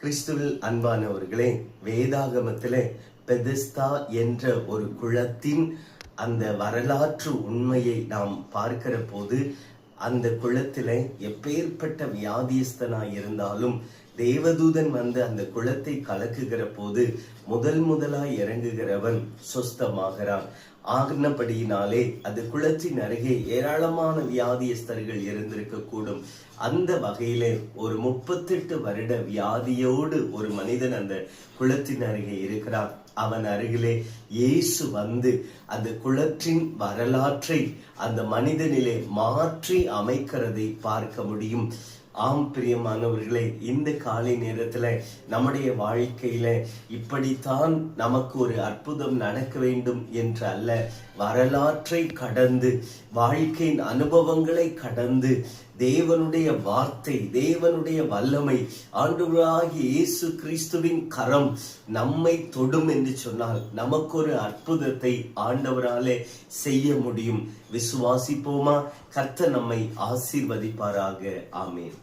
கிறிஸ்துவில் அன்பானவர்களே, வேதாகமத்திலே பெதஸ்தா என்ற ஒரு குளத்தின் அந்த வரலாற்று உண்மையை நாம் பார்க்கிற போது, அந்த குளத்திலே எப்பேற்பட்ட வியாதியஸ்தனாய் இருந்தாலும் தேவதூதன் வந்து அந்த குளத்தை கலக்குகிற போது முதலாய் இறங்குகிறவன் சொஸ்தமாகிறான். ஆகினபடியினாலே அது குளத்தின் அருகே ஏராளமான வியாதியஸ்தர்கள் இருந்திருக்க கூடும். அந்த வகையிலே ஒரு 38 வருட வியாதியோடு ஒரு மனிதன் அந்த குளத்தின் அருகே இருக்கிறான். அவன் அருகிலே இயேசு வந்து அந்த குளத்தின் வரலாற்றை அந்த மனிதனிலே மாற்றி அமைக்கிறதை பார்க்க முடியும். ஆம் பிரியமானவர்களே, இந்த காலை நேரத்துல நம்முடைய வாழ்க்கையில இப்படித்தான் நமக்கு ஒரு அற்புதம் நடக்க வேண்டும் என்று அல்ல, வரலாற்றை கடந்து வாழ்க்கையின் அனுபவங்களை கடந்து தேவனுடைய வார்த்தை, தேவனுடைய வல்லமை, ஆண்டவராகிய இயேசு கிறிஸ்துவின் கரம் நம்மை தொடும் என்று சொன்னால் நமக்கு ஒரு அற்புதத்தை ஆண்டவராலே செய்ய முடியும். விசுவாசிப்போமா? கர்த்தர் நம்மை ஆசீர்வதிப்பாராக. ஆமென்.